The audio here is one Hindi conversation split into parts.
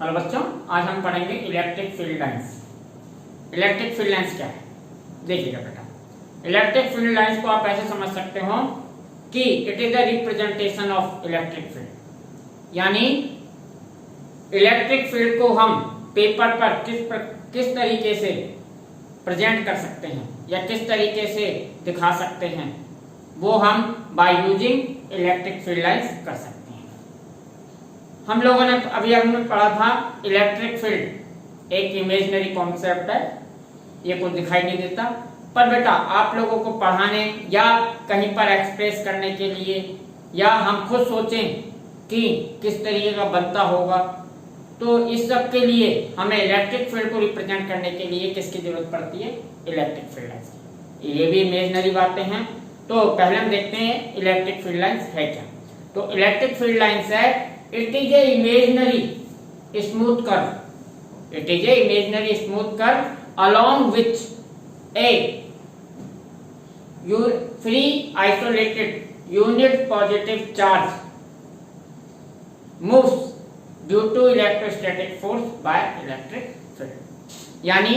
हेलो बच्चों, आज हम पढ़ेंगे electric field lines. Electric field lines क्या है देखिएगा बेटा। इलेक्ट्रिक फील्ड लाइंस को आप ऐसे समझ सकते हो कि it is the representation of electric field, यानी इलेक्ट्रिक फील्ड को हम पेपर पर किस तरीके से प्रेजेंट कर सकते हैं या किस तरीके से दिखा सकते हैं, वो हम by using electric field lines कर सकते हैं। हम लोगों ने अभी हमने पढ़ा था इलेक्ट्रिक फील्ड एक इमेजिनरी कॉन्सेप्ट है, ये कुछ दिखाई नहीं देता, पर बेटा आप लोगों को पढ़ाने या कहीं पर एक्सप्रेस करने के लिए या हम खुद सोचें कि किस तरीके का बनता होगा, तो इस सब के लिए हमें इलेक्ट्रिक फील्ड को रिप्रेजेंट करने के लिए किसकी जरूरत पड़ती है? Electric field lines. ये भी इमेजिनरी बातें हैं, तो पहले हम देखते हैं इलेक्ट्रिक फील्ड लाइंस है क्या। तो इलेक्ट्रिक फील्ड लाइंस है it is a imaginary smooth curve, it is a imaginary smooth curve along which a free isolated unit positive charge moves due to electrostatic force by electric field। यानी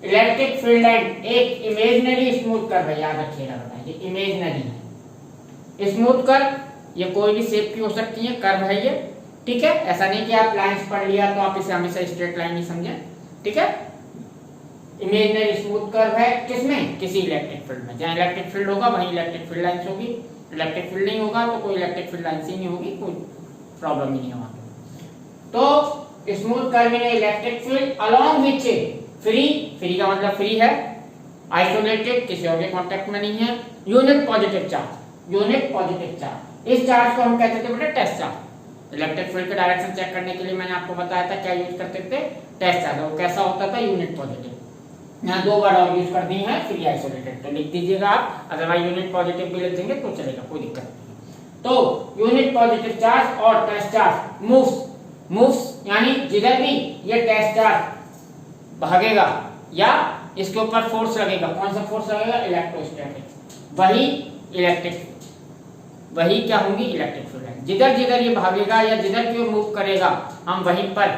इलेक्ट्रिक फील्ड लाइन एक इमेजिनरी स्मूथ कर्व है, याद रखिएगा बेटा, ये इमेजिनरी है। स्मूथ कर्व ये कोई भी शेप की हो सकती है, कर्व है ये, ठीक है। ऐसा नहीं कि आप लाइंस पढ़ लिया तो आप इसे हमेशा स्ट्रेट लाइन ही समझें, ठीक है। इमेजिनरी स्मूथ कर्व है किसमें? किसी इलेक्ट्रिक फील्ड में। जहां इलेक्ट्रिक फील्ड होगा वहीं इलेक्ट्रिक फील्ड लाइंस होगी, इलेक्ट्रिक फील्ड नहीं होगा तो कोई इलेक्ट्रिक फील्ड लाइंस ही नहीं होगी, कोई प्रॉब्लम ही नहीं होगा। तो smooth curve in electric field along which free, free का मतलब फ्री है, आइसोलेटेड किसी और के कांटेक्ट में नहीं है, unit positive charge, unit positive charge. इस चार्ज को हम कहते थे बेटा टेस्ट चार्ज। इलेक्ट्रिक फील्ड का डायरेक्शन चेक करने के लिए मैंने आपको बताया था क्या यूज करते थे? Test charge. वो कैसा होता था? Unit positive. यहाँ दो वर्ड और यूज कर दी है, फ्री आइसोलेटेड, तो लिख दीजिएगा आप, अदरवाइज यूनिट पॉजिटिव भी लिख देंगे तो चलेगा, कोई दिक्कत नहीं। तो यूनिट पॉजिटिव चार्ज और टेस्ट चार्ज मूव्स यानी जिधर भी ये टेस्ट चार्ज भागेगा या इसके ऊपर फोर्स लगेगा, कौन सा फोर्स लगेगा? इलेक्ट्रोस्टैटिक, वही क्या होंगी? Electric field line. जिधर जिधर ये भागेगा या जिधर भी मूव करेगा हम वहीं पर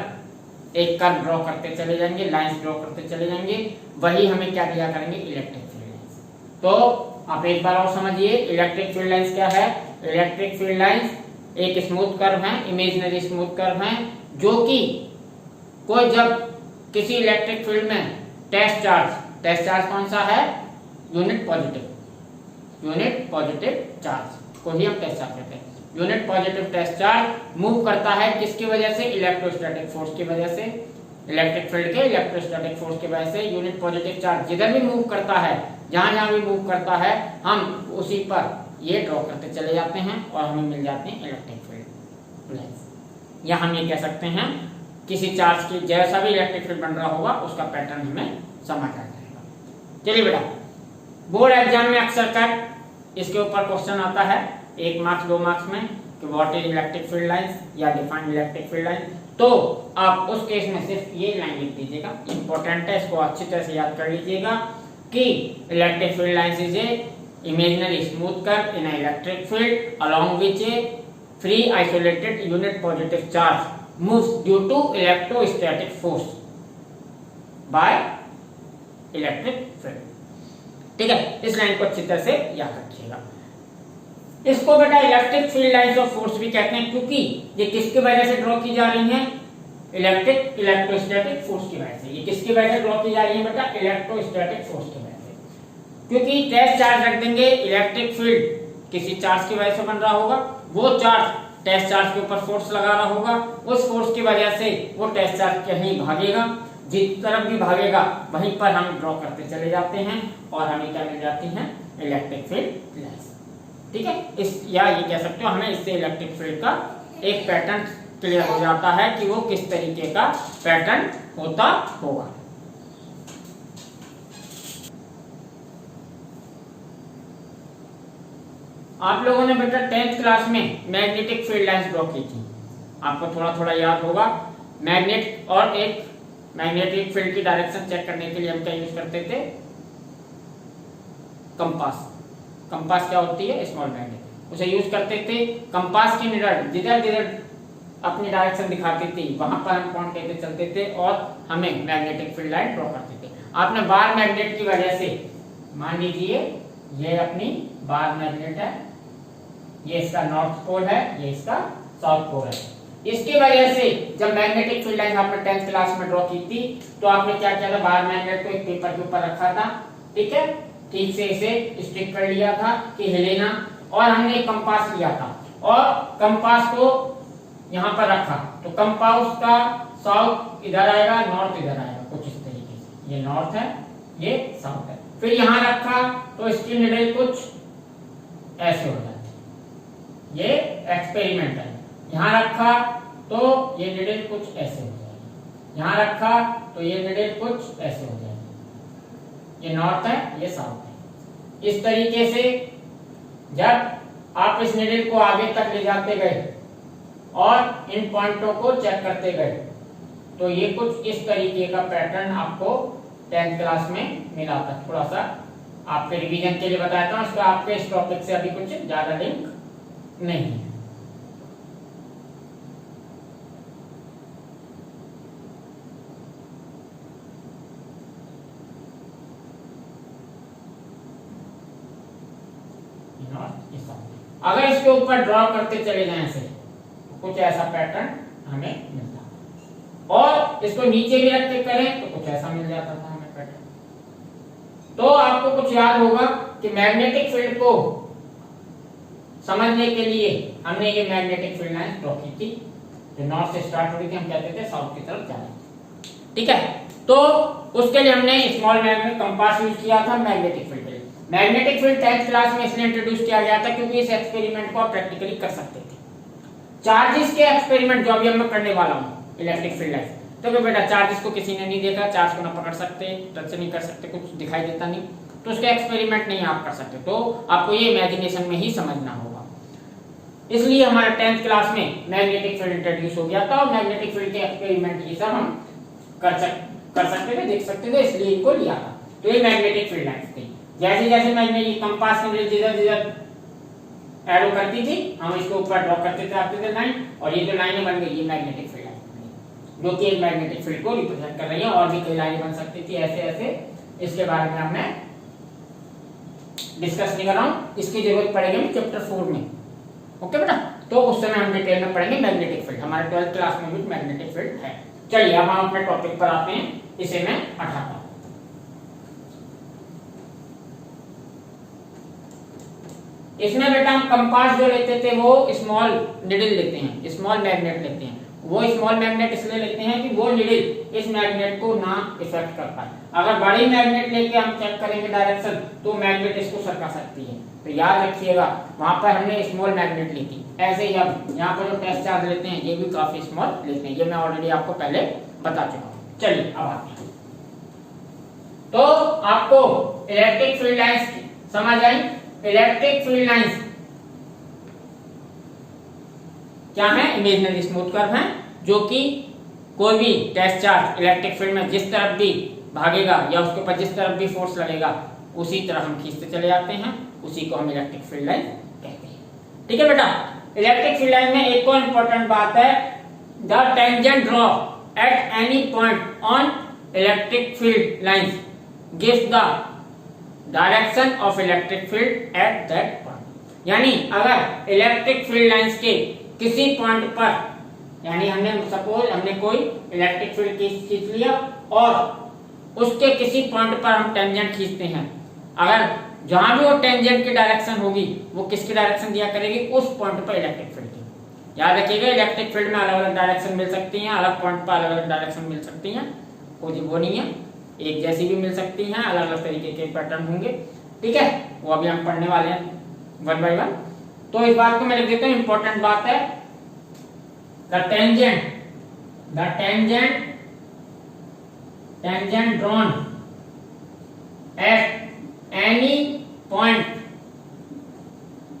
एक कर्व ड्रॉ करते चले जाएंगे, लाइंस ड्रॉ करते चले जाएंगे, वही हमें क्या दिया करेंगे? Electric field lines. तो आप एक बार और समझिए इलेक्ट्रिक फील्ड लाइंस क्या है। इलेक्ट्रिक फील्ड लाइंस एक स्मूथ कर्व है, इमेजिनरी स्मूथ कर्व है, जो कि कोई जब किसी इलेक्ट्रिक फील्ड में टेस्ट चार्ज कौन सा है? यूनिट पॉजिटिव चार्ज को ही हम टेस्ट चार्ज कहते हैं। Unit positive test charge move करता है किसकी वजह से? इलेक्ट्रोस्टैटिक फोर्स की वजह से, इलेक्ट्रिक फील्ड के इलेक्ट्रोस्टैटिक फोर्स की वजह से यूनिट पॉजिटिव चार्ज जिधर भी मूव करता है, जहां भी मूव करता है, हम उसी पर ये ड्रॉ करते चले जाते हैं और हमें मिल जाते हैं इलेक्ट्रिक फील्ड लाइंस। या हम ये कह सकते हैं किसी चार्ज की जैसा भी इलेक्ट्रिक फील्ड बन रहा होगा उसका पैटर्न हमें समझ आ जाएगा। चलिए बेटा, बोर्ड एग्जाम में अक्सर कर इसके ऊपर क्वेश्चन आता है 1 मार्क्स 2 मार्क्स में कि what is electric field lines या डिफाइन इलेक्ट्रिक फील्ड लाइन। तो आप उस केस में सिर्फ ये लाइन लिख दीजिएगा, इंपॉर्टेंट है, इसको अच्छी तरह से याद कर लीजिएगा कि electric field lines is a imaginary smooth curve in electric field along which a free isolated unit positive charge moves due to electrostatic force by electric field. ठीक है, इस लाइन को अच्छी तरह से याद रखिएगा। इसको बेटा electric field lines of force भी कहते हैं, क्योंकि ये किसकी वजह से ड्रॉ की जा रही हैं? इलेक्ट्रोस्टैटिक फोर्स की वजह से। ये किसकी वजह से ड्रॉ की जा रही है बेटा? इलेक्ट्रोस्टैटिक फोर्स की वजह से। क्योंकि टेस्ट चार्ज रख देंगे, इलेक्ट्रिक फील्ड किसी चार्ज की वजह से बन रहा होगा, वो चार्ज टेस्ट चार्ज के ऊपर फोर्स लगा रहा होगा, उस फोर्स की वजह से वो टेस्ट चार्ज कहीं भागेगा, जिस तरफ भी भागेगा वहीं पर हम ड्रॉ करते चले जाते हैं और हमें क्या मिल जाती हैं? Electric field lines. ठीक है, इस या ये कह सकते हो हमें इससे इलेक्ट्रिक फील्ड का एक पैटर्न क्लियर हो जाता है कि वो किस तरीके का पैटर्न होता होगा। आप लोगों ने बेटा 10th क्लास में मैग्नेटिक फील्ड लाइंस ड्रॉ की थी, आपको थोड़ा थोड़ा याद होगा। मैग्नेट और एक मैग्नेटिक फील्ड की डायरेक्शन चेक करने के लिए हम क्या यूज करते थे? कंपास। कंपास क्या होती है? स्मॉल मैग्नेट, उसे यूज करते थे। कंपास की मिरर जिधर जिधर अपनी डायरेक्शन दिखाती थी वहां पर हम पॉइंट लेके चलते थे और हमें मैग्नेटिक फील्ड लाइन ड्रॉ करते थे। आपने बार मैग्नेट की वजह से, मान लीजिए ये अपनी बार मैग्नेट है, ये इसका नॉर्थ पोल है, ये इसका साउथ पोल है। इसकी वजह से जब मैग्नेटिक फील्ड लाइन आपने 10th क्लास में ड्रॉ की थी तो आपने क्या किया था, बार मैग्नेट को एक पेपर के ऊपर रखा था, ठीक है, ठीक से इसे स्टिक कर लिया था कि हिले ना, और हमने एक कंपास लिया था और कंपास को यहाँ पर रखा, तो कंपास का साउथ इधर आएगा, नॉर्थ इधर आएगा, कुछ इस तरीके से, ये नॉर्थ है, ये साउथ है। फिर यहाँ रखा तो इसकी निडल कुछ ऐसे हो जाती है, ये एक्सपेरिमेंट है। यहाँ रखा तो ये निडल कुछ ऐसे हो जाएगी, यहाँ रखा तो ये निडल कुछ ऐसे हो जाएगी, ये नॉर्थ है, ये साउथ है। इस तरीके से जब आप इस निडल को आगे तक ले जाते गए और इन पॉइंटों को चेक करते गए तो ये कुछ इस तरीके का पैटर्न आपको 10th क्लास में मिला था। थोड़ा सा आपके रिवीजन के लिए बताता हूँ, इसका आपके इस टॉपिक से अभी कुछ ज्यादा लिंक नहीं है। अगर इसके ऊपर ड्रॉ करते चले जाएं ऐसे तो कुछ ऐसा पैटर्न हमें मिलता है, और इसको नीचे भी रख के करें तो कुछ ऐसा मिल जाता था हमें पैटर्न। तो आपको कुछ याद होगा कि मैग्नेटिक फील्ड को समझने के लिए हमने ये मैग्नेटिक फील्ड लाइन ड्रॉ की थी, जो नॉर्थ से स्टार्ट हो रही थी, हम कहते थे साउथ की तरफ जा रहे थे, ठीक है। तो उसके लिए हमने स्मॉल मैग्नेट कंपास यूज किया था magnetic field. Magnetic field 10th class में इसलिए इंट्रोड्यूस किया गया था क्योंकि इस एक्सपेरिमेंट को आप प्रैक्टिकली कर सकते थे। चार्जेस के एक्सपेरिमेंट जो अभी मैं करने वाला हूं इलेक्ट्रिक फील्ड लाइन, तो बेटा चार्जेस को किसी ने नहीं देखा, चार्ज को ना पकड़ सकते, टच नहीं कर सकते, कुछ दिखाई देता नहीं, तो उसके एक्सपेरिमेंट नहीं आप कर सकते, तो आपको ये इमेजिनेशन में ही समझना होगा। इसलिए हमारे 10th क्लास में मैग्नेटिक फील्ड इंट्रोड्यूस हो गया था और मैग्नेटिक फील्ड के एक्सपेरिमेंट ये सब हम कर सकते थे, देख सकते थे, इसलिए इनको लिया था। तो ये मैग्नेटिक फील्ड लाइन थी। जैसे जैसे मैंने ये कंपास की जिधर जिधर एरो करती थी हम इसके ऊपर ड्रॉ करते थे, आते थे लाइन, और ये जो लाइनें बन गई ये मैग्नेटिक फील्ड लाइन जो कि एक मैग्नेटिक फील्ड को रिप्रेजेंट कर रही है। और भी कई लाइनें बन सकती थी ऐसे ऐसे, इसके बारे में हमने डिस्कस नहीं कर रहा हूं, इसकी जरूरत पड़ेगी चैप्टर 4 में, ओके बेटा। तो उस समय हम डिटेल में पढ़ेंगे मैग्नेटिक फील्ड, हमारे 12th क्लास में भी मैग्नेटिक फील्ड है। चलिए अब हम अपने टॉपिक पर आते हैं, इसे मैं हटाता हूं। इसमें बेटा हम कंपास जो लेते थे वो स्मॉल निडल लेते हैं, स्मॉल मैग्नेट लेते हैं। वो स्मॉल मैग्नेट इसलिए लेते हैं कि वो निडल इस मैग्नेट को ना इफेक्ट कर पाए। अगर बड़ी मैग्नेट लेके हम चेक करेंगे डायरेक्शन तो मैग्नेट इसको सरका सकती है, तो याद रखिएगा वहां पर हमने स्मॉल मैग्नेट ली थी। ऐसे ही अब यहाँ पर जो टेस्ट चार्ज लेते हैं ये भी काफी स्मॉल लेते हैं, ये मैं ऑलरेडी आपको पहले बता चुका हूँ। चलिए अब आते हैं, तो आपको इलेक्ट्रिक फील्ड लाइंस समझ आई। इलेक्ट्रिक फील्ड लाइंस क्या है, इमेजिनरी स्मूथ कर्व है, जो कि कोई भी टेस्ट चार्ज इलेक्ट्रिक फील्ड में जिस तरफ भी भागेगा या उसके ऊपर जिस तरफ भी फोर्स लगेगा उसी तरह हम खींचते चले जाते हैं, उसी को हम इलेक्ट्रिक फील्ड लाइन कहते हैं, ठीक है बेटा। इलेक्ट्रिक फील्ड लाइन में एक और इंपॉर्टेंट बात है, the tangent draw at any point on electric field lines gives the direction of electric field at that point. यानी अगर इलेक्ट्रिक फील्ड लाइंस के किसी पॉइंट पर, यानी हमने कोई इलेक्ट्रिक फील्ड खींच लिया और उसके किसी पॉइंट पर हम टेंजेंट खींचते हैं, अगर जहां भी वो टेंजेंट की डायरेक्शन होगी वो किसकी डायरेक्शन दिया करेगी, उस पॉइंट पर इलेक्ट्रिक फील्ड की। याद रखिएगा इलेक्ट्रिक फील्ड में अलग अलग डायरेक्शन मिल सकती हैं, अलग पॉइंट पर अलग अलग डायरेक्शन मिल सकती हैं, कोई वो नहीं है, एक जैसी भी मिल सकती हैं, अलग अलग तरीके के पैटर्न होंगे, ठीक है, वो अभी हम पढ़ने वाले हैं 1 by 1। तो इस बात को मैं लिख देता हूं, इंपॉर्टेंट बात है, the tangent drawn at any point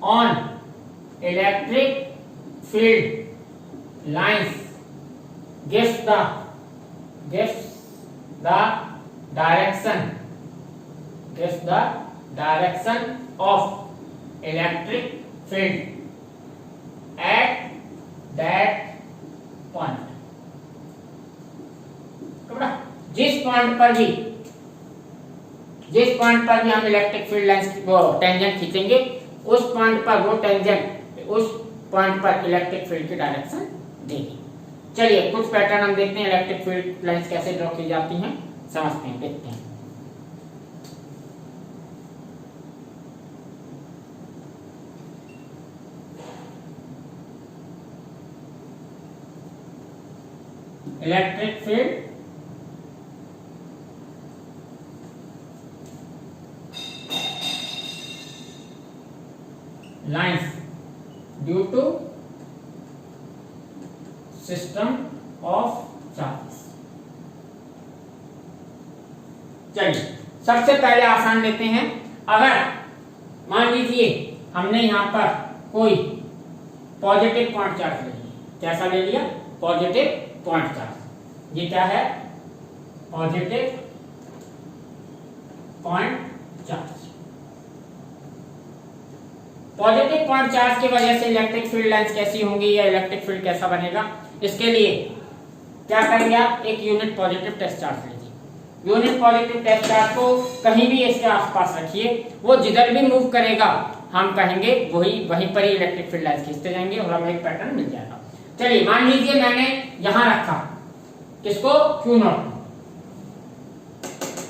on electric field lines gives the direction of electric field at that जिस पॉइंट पर भी हम इलेक्ट्रिक फील्ड लाइंस वो टेंजेंट खींचेंगे, उस पॉइंट पर वो टेंजेंट उस पॉइंट पर इलेक्ट्रिक फील्ड की डायरेक्शन देगी। चलिए कुछ पैटर्न हम देखते हैं, इलेक्ट्रिक फील्ड लाइंस कैसे ड्रॉ की जाती हैं, समझते हैं, देखते हैं। Electric field lines due to system of charges. चलिए सबसे पहले आसान लेते हैं। अगर मान लीजिए हमने यहां पर कोई पॉजिटिव पॉइंट चार्ज ले लिया, कैसा ले लिया, पॉजिटिव पॉइंट चार्ज। ये क्या है, positive point charge. Positive point charge की वजह से इलेक्ट्रिक फील्ड लाइंस कैसी होंगी या इलेक्ट्रिक फील्ड कैसा बनेगा, इसके लिए क्या करेंगे आप, एक यूनिट पॉजिटिव टेस्ट चार्ज लीजिए। यूनिट पॉजिटिव टेस्ट चार्ज को कहीं भी इसके आसपास रखिए, वो जिधर भी मूव करेगा हम कहेंगे वहीं पर ही इलेक्ट्रिक फील्ड लाइंस खींचते जाएंगे और हमें एक पैटर्न मिल जाएगा। चलिए मान लीजिए मैंने यहां रखा किसको, Q0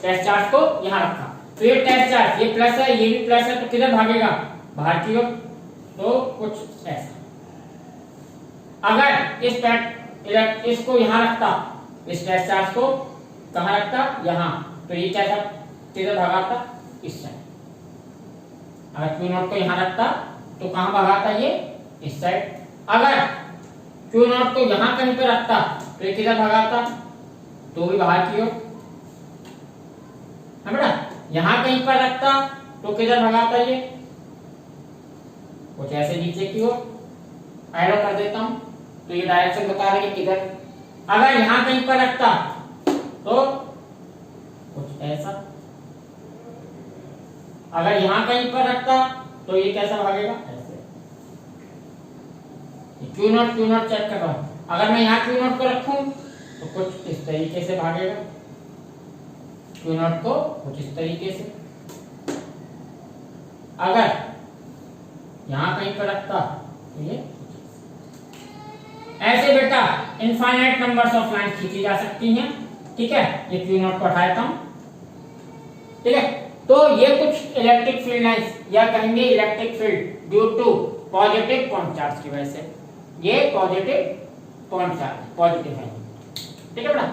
टेस्ट चार्ज को यहां रखा, तो ये टेस्ट चार्ज ये प्लस है, ये भी प्लस है, तो किधर भागेगा, बाहर की ओर, तो कुछ ऐसा। अगर इसको यहां रखता, इस टेस्ट चार्ज को कहां रखता, यहां, तो ये क्या था, किधर भगाता, इस साइड। अगर Q0 को यहां रखता तो कहां भगाता, ये इस साइड। अगर Q0 को यहां कहीं पे रखता तो ये किधर भगाता, तो भी बाहर की ओर, है बेटा। यहां कहीं पर रखता तो किधर भगाता, ये कुछ ऐसे नीचे की ओर, एरो कर देता हूं तो ये डायरेक्शन बता रहे कि किधर। अगर यहां कहीं पर रखता तो कुछ ऐसा। अगर यहां कहीं पर रखता तो ये कैसा भागेगा, ऐसे। Q0 चेक कर रहा हूं। अगर मैं यहां Q0 को रखूं तो कुछ इस तरीके से भागेगा, Q0 को कुछ इस तरीके से। अगर यहां कहीं पर रखता तो ये ऐसे बेटा इनफाइनाइट नंबर्स ऑफ लाइंस खींची जा सकती हैं, ठीक है। ये Q0 को हटाता हूं, ठीक है। तो ये कुछ इलेक्ट्रिक फील्ड लाइंस या कहेंगे electric field due to positive point charge की वजह से, ये पॉजिटिव पॉइंट चार्ज पॉजिटिव है, ठीक है बेटा।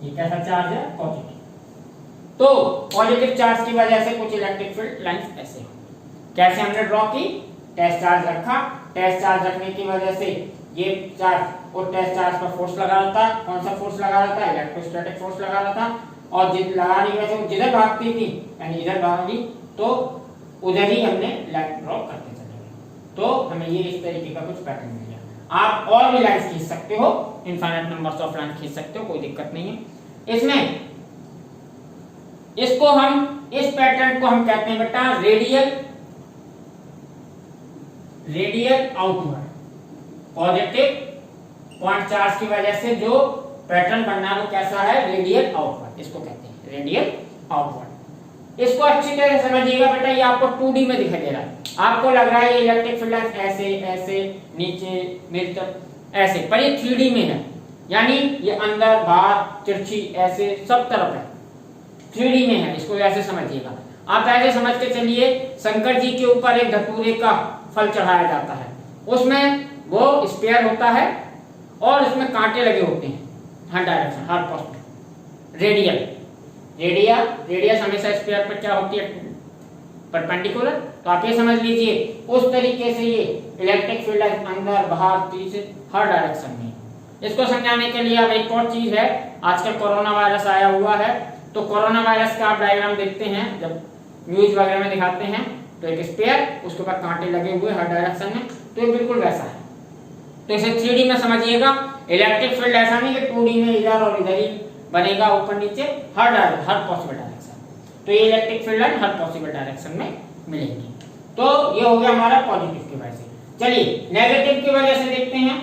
ये कैसा चार्ज है, पॉजिटिव। तो पॉजिटिव चार्ज की वजह से कुछ इलेक्ट्रिक फील्ड लाइंस ऐसे हो। कैसे हमने ड्रॉ की, टेस्ट चार्ज रखा, टेस्ट चार्ज रखने की वजह से ये चार्ज और टेस्ट चार्ज पर फोर्स लगा रहा था। कौन सा फोर्स लगा रहा था, इलेक्ट्रोस्टैटिक फोर्स लगा रहा था। और लगाने की वजह से जिधर भागती थी यानी इधर भागी तो उधर ही हमने लाइन ड्रॉ करते चले गए, तो हमें ये इस तरीके का कुछ पैटर्न मिल गया। आप और भी लाइंस खींच सकते हो, इनफाइनाइट नंबर्स ऑफ लाइंस खींच सकते हो, कोई दिक्कत नहीं है इसमें। इसको हम, इस पैटर्न को हम कहते हैं बेटा radial outward. Positive point charge की वजह से जो पैटर्न बनना है वो कैसा है, रेडियल आउटवर्ड, इसको कहते हैं रेडियल आउटवर्ड। इसको अच्छी तरह से समझिएगा बेटा, ये आपको 2D में दिखाई दे रहा है। आपको लग रहा है ये इलेक्ट्रिक फील्ड लाइंस ऐसे ऐसे नीचे मेरी तरफ ऐसे, पर ये 3D में है, यानी ये अंदर बाहर तिरछी ऐसे सब तरफ है, 3D में है। इसको ऐसे समझिएगा आप, ऐसे समझ के चलिए शंकर जी के ऊपर एक धतूरे का फल चढ़ाया जाता है, उसमें वो स्पेयर होता है और उसमें कांटे लगे होते हैं हर डायरेक्शन, हर पोस्ट में। रेडियस हमेशा स्पेयर पर क्या होती है, परपेंडिकुलर। तो आप ये समझ लीजिए उस तरीके से ये इलेक्ट्रिक फील्ड अंदर बाहर पीछे हर डायरेक्शन में। इसको समझाने के लिए अब एक और चीज है, आजकल कोरोना वायरस आया हुआ है, तो कोरोना वायरस का आप डायग्राम देखते हैं जब न्यूज वगैरह में दिखाते हैं, तो एक स्पेयर उसके ऊपर कांटे लगे हुए हर डायरेक्शन में, तो ये बिल्कुल वैसा है। तो इसे 3D में समझिएगा। इलेक्ट्रिक फील्ड ऐसा नहीं कि 2D में इधर और इधर ही बनेगा, ऊपर नीचे हर पॉसिबल डायरेक्शन। तो ये इलेक्ट्रिक फील्ड लाइन हर पॉसिबल डायरेक्शन में मिलेगी। तो ये हो गया हमारा पॉजिटिव की वजह से। चलिए नेगेटिव की वजह से देखते हैं।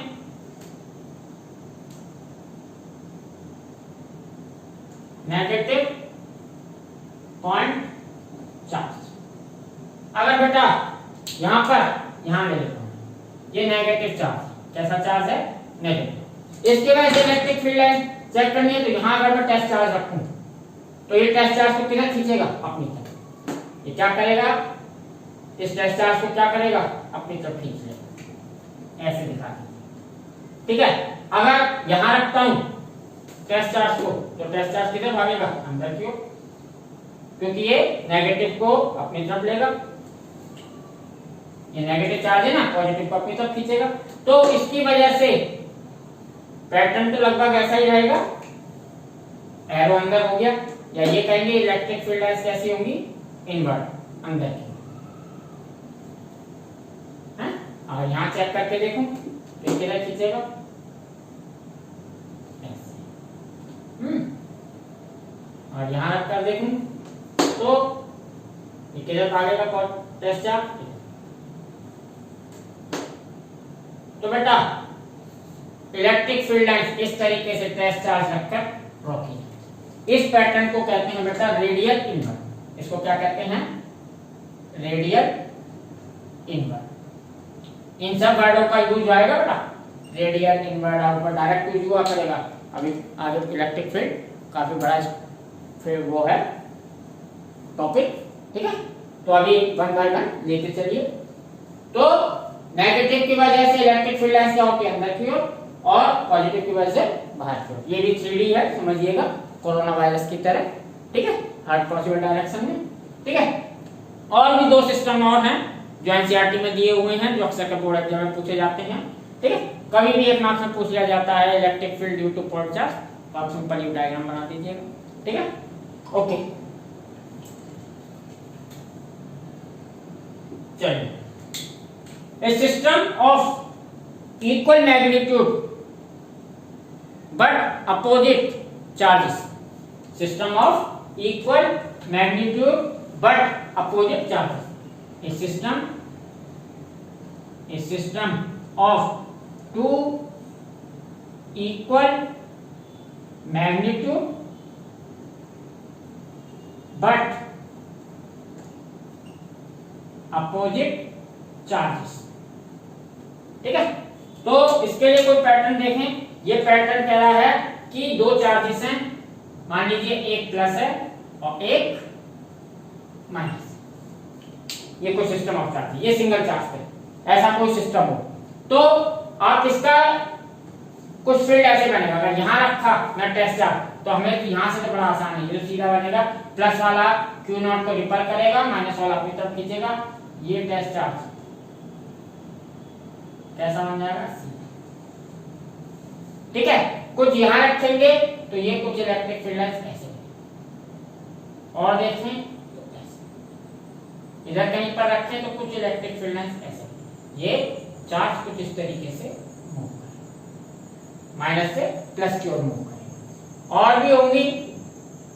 Negative point charge. अगर बेटा यहां पर यहां ले लेता हूं, ये नेगेटिव चार्ज, कैसा चार्ज है? नेगेटिव। इसके वजह से इलेक्ट्रिक फील्ड लाइन चेक करनी है, तो यहां अगर मैं टेस्ट चार्ज रखूं तो ये टेस्ट चार्ज को किधर खींचेगा? अपनी तरफ। ये क्या करेगा? इस टेस्ट चार्ज को क्या करेगा? अपनी तरफ खींच लेगा, ऐसे दिखा दीजिए। ठीक है, अगर यहां रखता हूं टेस्ट चार्ज को, तो टेस्ट चार्ज किधर भागेगा? अंदर की ओर, क्योंकि ये नेगेटिव को अपनी तरफ लेगा। ये नेगेटिव चार्ज है ना, पॉजिटिव को अपनी तरफ खींचेगा। तो इसकी वजह से पैटर्न तो लगभग ऐसा ही रहेगा, एरो अंदर हो गया, या ये कहेंगे इलेक्ट्रिक फील्ड लाइंस कैसी होंगी? इनवर्ट, अंदर की। और यहां चेक करके देखूं तो ये किधर खींचेगा? ऐसे। और यहां रखकर देखूं तो ये किधर भागेगा? Test charge. तो बेटा इलेक्ट्रिक फील्ड लाइंस इस तरीके से टेस्ट चार्ज रखकर रोकी। इस पैटर्न को कहते हैं बेटा रेडियल इनवर्ट। इसको क्या कहते हैं? Radial invert. इन सब वर्डों का यूज आएगा बेटा, radial inward outward direct use हुआ करेगा। अभी आगे इलेक्ट्रिक फील्ड काफी बड़ा फिर वो है टॉपिक। ठीक है, तो अभी वन बाय वन लेते चलिए। तो नेगेटिव की वजह से इलेक्ट्रिक फील्ड लाइंस क्या होती है? अंदर की ओर, और पॉजिटिव की वजह से बाहर की ओर। ये भी 3D है, समझिएगा, कोरोना वायरस की तरह। ठीक है, हर पॉसिबल डायरेक्शन में। ठीक है, और भी 2 सिस्टम और हैं जो एनसीईआरटी में दिए हुए हैं, जो अक्सर बोर्ड एग्जाम में पूछे जाते हैं। ठीक है, कभी भी एक मार्क्स में पूछ लिया जाता है electric field due two point charge, तो आप सिंपल यू डायग्राम बना दीजिएगा। ठीक है, ओके, चलिए। A system of equal magnitude but opposite charges. System of equal magnitude but opposite charges. A system of two equal magnitude but opposite charges. ठीक है, तो इसके लिए कोई पैटर्न देखें। ये पैटर्न कह रहा है कि 2 चार्जेस हैं, मान लीजिए एक प्लस है और एक माइनस। ये कोई सिस्टम ऑफ चार्ज, ये सिंगल चार्ज है, ऐसा कोई सिस्टम हो तो आप इसका कुछ फील्ड ऐसे बनेगा। अगर यहां रखा मैं टेस्ट चार्ज, तो हमें यहां से तो बड़ा आसान है, ये तो सीधा बनेगा। प्लस वाला Q0 को रिपेल करेगा, माइनस वाला अपनी तरफ खींचेगा। ये टेस्ट चार्ज कैसा बन जाएगा? ठीक है, कुछ यहां रखेंगे तो ये कुछ इलेक्ट्रिक फील्ड लाइंस ऐसे, और देखें तो ऐसे, इधर कहीं पर रखें तो कुछ इलेक्ट्रिक फील्ड लाइंस ऐसे। ये चार्ज कुछ इस तरीके से मूव करें, माइनस से प्लस की ओर मूव करें। और भी होंगी,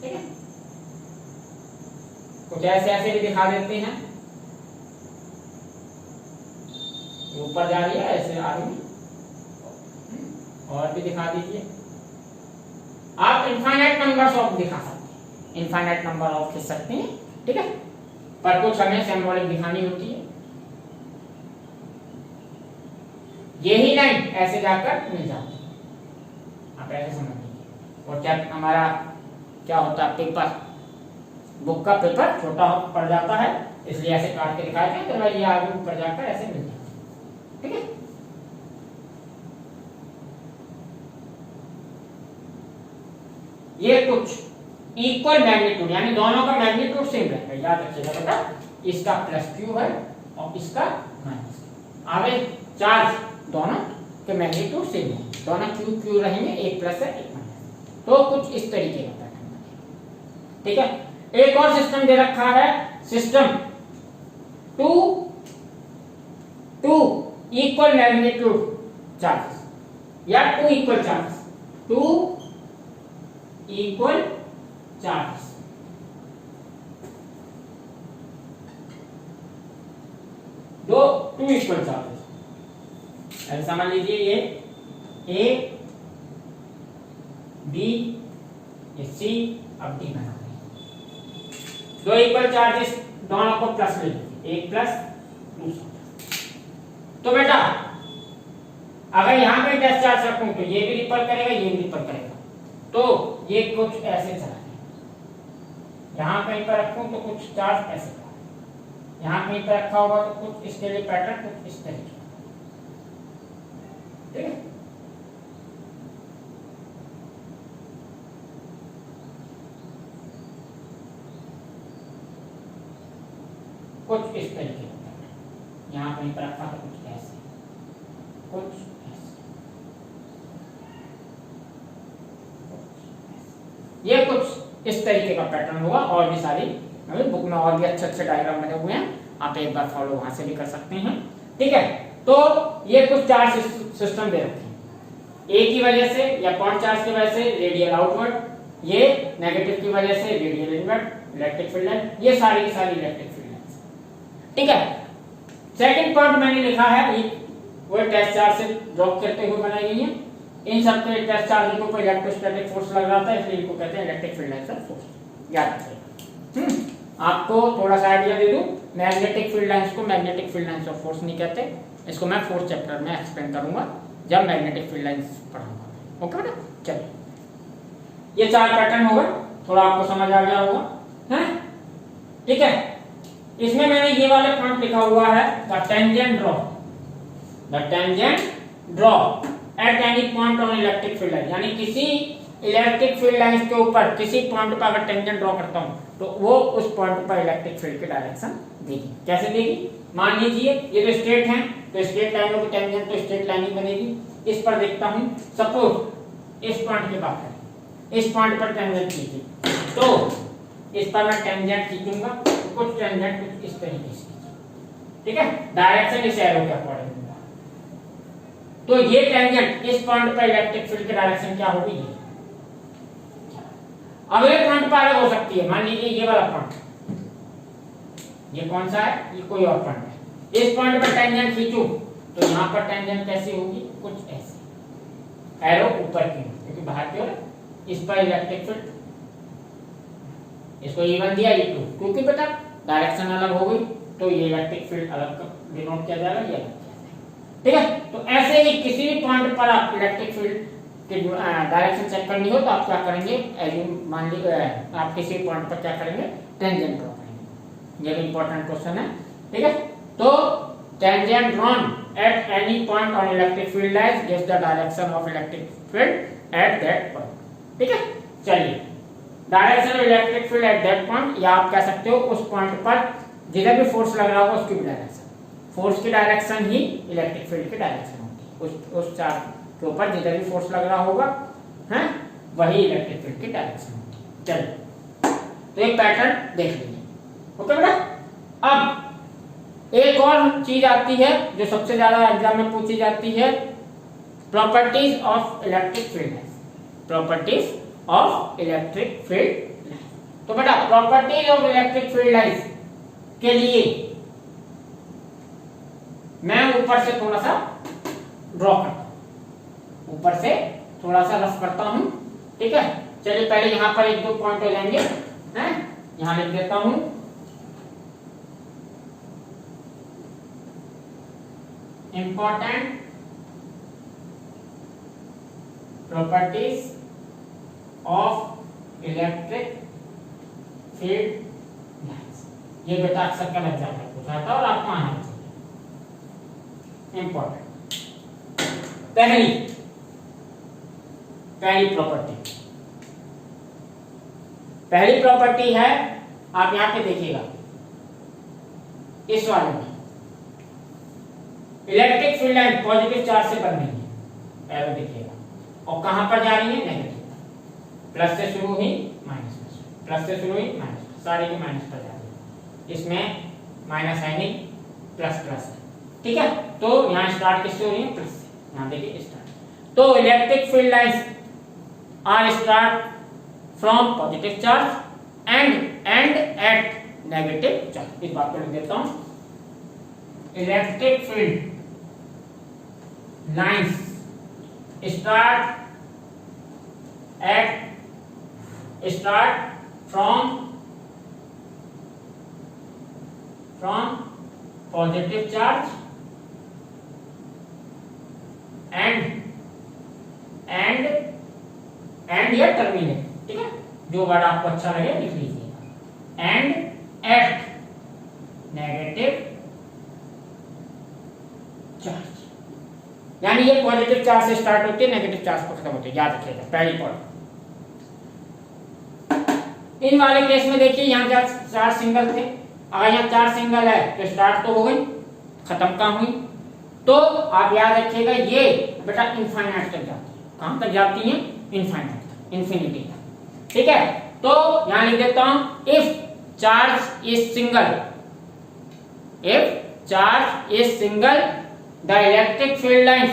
ठीक है, कुछ ऐसे ऐसे भी दिखा देते हैं। ऊपर जा रही है, ऐसे आ रही है, और भी दिखा दीजिए। आप इनफाइनाइट नंबर्स ऑफ दिखा सकते हैं, इनफाइनाइट नंबर ऑफ खींच सकते हैं। ठीक है, पर कुछ हमें सिंबॉलिक दिखानी होती है। यही लाइन ऐसे जाकर मिल जाती है, आप ऐसे समझ लीजिए। और क्या हमारा क्या होता है, पेपर, बुक का पेपर छोटा पड़ जाता है, इसलिए ऐसे काट के दिखाते हैं, तो ये आगे ऊपर जाकर ऐसे मिल जाता है। ठीक है, ये कुछ इक्वल मैग्नीट्यूड, यानी दोनों का मैग्नीट्यूड सेम रहेगा। याद रखिएगा बेटा, इसका प्लस क्यू है और इसका माइनस। आगे चार्ज दोनों के मैग्नीट्यूड सेम है, दोनों क्यू क्यू रहेंगे, एक प्लस है एक माइनस। तो कुछ इस तरीके का पैटर्न बनेगा। ठीक है, एक और सिस्टम दे रखा है, system two equal magnitude charges या 2 equal charges, 2 equal charges. Two equal charges, ऐसा समझ लीजिए, ये A, B, ये C, अब डी बना दें। दो इक्वल चार्जेस दोनों को प्लस ले लीजिए, एक प्लस दूसरा। तो बेटा अगर यहाँ पे टेस्ट चार्ज रखूं तो ये भी रिपल करेगा, ये भी रिपल करेगा, तो ये कुछ ऐसे चला जाएगा। यहाँ कहीं पर रखूं तो कुछ चार्ज ऐसे का, यहाँ कहीं पर रखा होगा तो कुछ इसके लिए पैटर्न कुछ इस तरीके, ठीक है। कुछ इस तरीके का, यहाँ कहीं पर रखा तो कुछ ऐसे, कुछ ऐसे, ये कुछ इस तरीके का पैटर्न होगा। और भी सारी बुक में और भी अच्छे अच्छे डायग्राम बने हुए हैं, आप एक बार फॉलो वहां से भी कर सकते हैं, ठीक है। तो ये कुछ चार्ज सिस्टम दे रखे हैं, ए की वजह से या पॉइंट चार्ज की वजह से रेडियल आउटवर्ड, ये नेगेटिव की वजह से radial inward electric field line, ये सारी की सारी इलेक्ट्रिक फील्ड लाइन, ठीक है। सेकंड पॉइंट मैंने लिखा है, ये वो टेस्ट चार्ज से ड्रॉप करते हुए बनाई गई है। इन सब के टेस्ट चार्ज के ऊपर इलेक्ट्रोस्टैटिक फोर्स लग रहा था, इसलिए इनको कहते हैं इलेक्ट्रिक फील्ड लाइन फोर्स। याद रखिएगा। आपको थोड़ा सा आइडिया दे दूं, मैग्नेटिक फील्ड लाइंस को magnetic field lines of force नहीं कहते, इसको मैं फोर्थ चैप्टर में एक्सप्लेन करूंगा जब मैग्नेटिक फील्ड लाइंस पढ़ाऊंगा। ओके बेटा, चलिए ये चार पैटर्न होगा, थोड़ा आपको समझ आ गया होगा, हैं, ठीक है। इसमें मैंने ये वाले पॉइंट लिखा हुआ है, the tangent draw, the tangent draw at any point on electric field line, यानी किसी इलेक्ट्रिक फील्ड लाइन के ऊपर किसी पॉइंट पर अगर टेंजेंट ड्रॉ करता हूं तो वो उस पॉइंट पर इलेक्ट्रिक फील्ड की डायरेक्शन देगी। कैसे देगी? मान लीजिए ये तो स्ट्रेट है, तो स्ट्रेट लाइनों की टेंजेंट तो स्ट्रेट लाइन ही बनेगी। इस पर देखता हूं, सपोज इस पॉइंट की बात करें, इस पॉइंट पर टेंजेंट खींची, तो इस पर मैं टेंजेंट खींचूंगा, कुछ टेंजेंट कुछ इस तरीके से, ठीक है, डायरेक्शन इस एरो के अकॉर्डिंग। तो ये टेंजेंट इस पॉइंट पर इलेक्ट्रिक फील्ड की डायरेक्शन क्या होगी? ये अगले पॉइंट पर अलग हो सकती है। मान लीजिए ये वाला पॉइंट, ये कौन सा है? ये कोई और पॉइंट है। इस पॉइंट पर टेंजेंट खींचूं तो यहाँ पर टेंजेंट कैसी होगी? कुछ ऐसे, एरो ऊपर की, क्योंकि बाहर की ओर इस पर इलेक्ट्रिक फील्ड, इसको E1 दिया, ये 2, क्योंकि बेटा डायरेक्शन अलग हो गई तो ये इलेक्ट्रिक फील्ड अलग डिनोट किया जाएगा, ये अलग, ठीक है। तो ऐसे ही किसी भी पॉइंट पर आप इलेक्ट्रिक फील्ड की डायरेक्शन चेक करनी हो तो आप क्या करेंगे? मान लीजिए आप किसी पॉइंट पर क्या करेंगे? टेंजेंट ड्रॉ करेंगे। ये भी इंपॉर्टेंट क्वेश्चन है, ठीक है। तो tangent drawn at any point on electric field line gives the direction of electric field at that point, ठीक है। चलिए, direction of electric field at that point, या आप कह सकते हो उस पॉइंट पर जिधर भी फोर्स लग रहा होगा उसकी भी डायरेक्शन, फोर्स की डायरेक्शन ही इलेक्ट्रिक फील्ड की डायरेक्शन होती है। उस चार्ज के ऊपर जिधर भी फोर्स लग रहा होगा, हैं, वही इलेक्ट्रिक फील्ड की डायरेक्शन होती है। चलिए, तो एक पैटर्न देख लीजिए, ओके बेटा। अब एक और चीज आती है जो सबसे ज्यादा एग्जाम में पूछी जाती है, properties of electric field line, properties of electric field line. तो बेटा properties of electric field line के लिए मैं ऊपर से थोड़ा सा ड्रॉ करता हूं, ऊपर से थोड़ा सा रफ करता हूं, ठीक है। चलिए पहले यहां पर एक दो पॉइंट हो जाएंगे, हैं, यहां लिख देता हूं, important properties of electric field lines. ये बेटा अक्सर का एग्जाम में पूछा था और आपको आना चाहिए, इंपॉर्टेंट। पहली प्रॉपर्टी है, आप यहां पे देखिएगा, इस वाले में electric field line positive charge से बन रही है, एरो देखिएगा, और कहां पर जा रही है? नेगेटिव, प्लस से शुरू हुई माइनस में, प्लस से शुरू हुई माइनस, सारी की माइनस पर जा रही है। इसमें माइनस है नहीं, प्लस प्लस है, ठीक है। तो यहां स्टार्ट किससे हो रही है? प्लस से। यहां देखिए स्टार्ट, तो electric field lines are start from positive charge and at negative charge. इस बात को लिख देता हूं, electric field lines start at start from positive charge and या टर्मिनेट, ठीक है, जो वर्ड आपको अच्छा लगे लिख लीजिएगा, एंड एट नेगेटिव चार्ज। यानी ये पॉजिटिव चार्ज से स्टार्ट होती है, नेगेटिव चार्ज पर खत्म होती है, याद रखिएगा पहली पॉइंट। इन वाले केस में देखिए यहाँ चार सिंगल थे, अगर यहाँ 4 सिंगल है तो स्टार्ट तो हो गई, खत्म कहाँ हुई, तो आप याद रखिएगा ये बेटा इनफाइनाइट तक जाती है। कहां तक जाती है? इनफाइनाइट तक, इन्फिनिटी तक, ठीक है। तो यहां लिख देता हूं if charge is single the electric field lines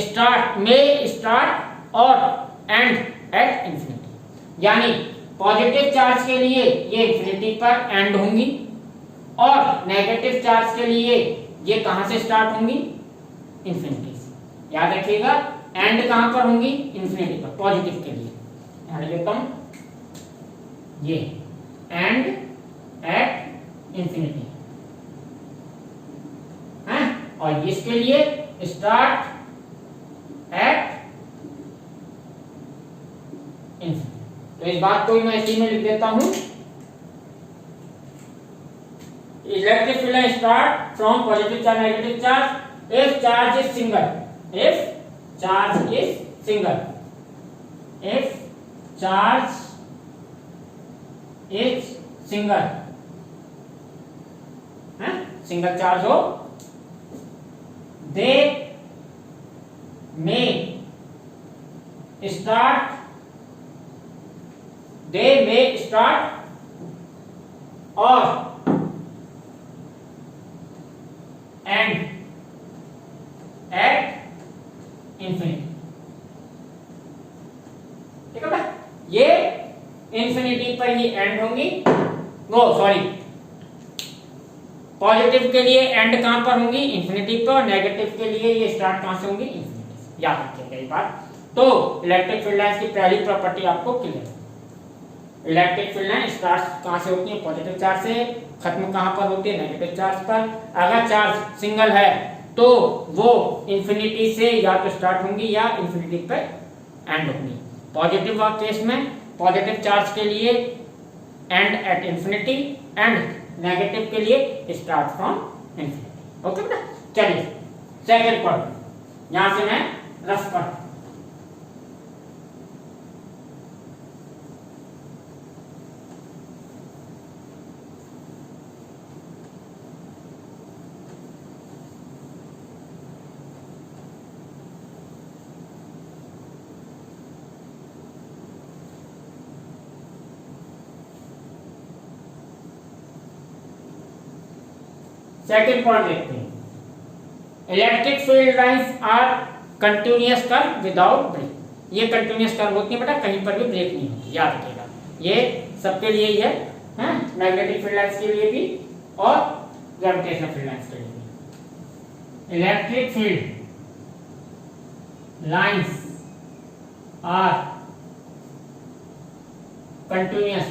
start और एंड एट इंफिनिटी। यानी पॉजिटिव चार्ज के लिए ये इंफिनिटी पर एंड होंगी और नेगेटिव चार्ज के लिए ये कहां से स्टार्ट होंगी? इंफिनिटी से। याद रखिएगा एंड कहां पर होंगी? इंफिनिटी पर, पॉजिटिव के लिए। यहां लिख देता हूं ये एंड एट इंफिनिटी है, और इसके लिए स्टार्ट एट इंफिनिटी। तो इस बात को मैं इसी में लिख देता हूं, electric field line start from positive charge negative charge if charge is single, if charge is single, if charge is single, single charge हो, दे मे स्टार्ट और एंड एट इंफिनिटी। ठीक है ना, ये इंफिनिटी पर ही एंड होंगी, वो सॉरी पॉजिटिव के लिए एंड कहां पर होंगी? इंफिनिटी पर, और नेगेटिव के लिए ये स्टार्ट कहां से होंगी? इंफिनिटी से। याद रखिएगा ये बात। तो इलेक्ट्रिक फील्ड लाइंस की पहली प्रॉपर्टी आपको क्लियर है। इलेक्ट्रिक फील्ड लाइन स्टार्ट कहां से होती है? पॉजिटिव चार्ज से, खत्म कहां पर होती है? नेगेटिव चार्ज पर। अगर चार्ज सिंगल है तो वो इंफिनिटी से या तो स्टार्ट होंगी या इंफिनिटी पर एंड होंगी। पॉजिटिव केस में पॉजिटिव चार्ज के लिए and at infinity and negative के लिए स्टार्ट फ्रॉम इंफिनिटी। ओके बेटा, चलिए सेकंड पॉइंट यहां से मैं रफ कर सेकेंड पॉइंट देखते हैं। Electric field lines are continuous curve without break. ये कंटिन्यूअस कर्व होती है बेटा, कहीं पर भी ब्रेक नहीं होती, याद रखिएगा। ये सबके लिए ही है, मैग्नेटिक फील्ड लाइंस के लिए भी और ग्रेविटेशनल फील्ड लाइंस के लिए भी। Electric field lines are continuous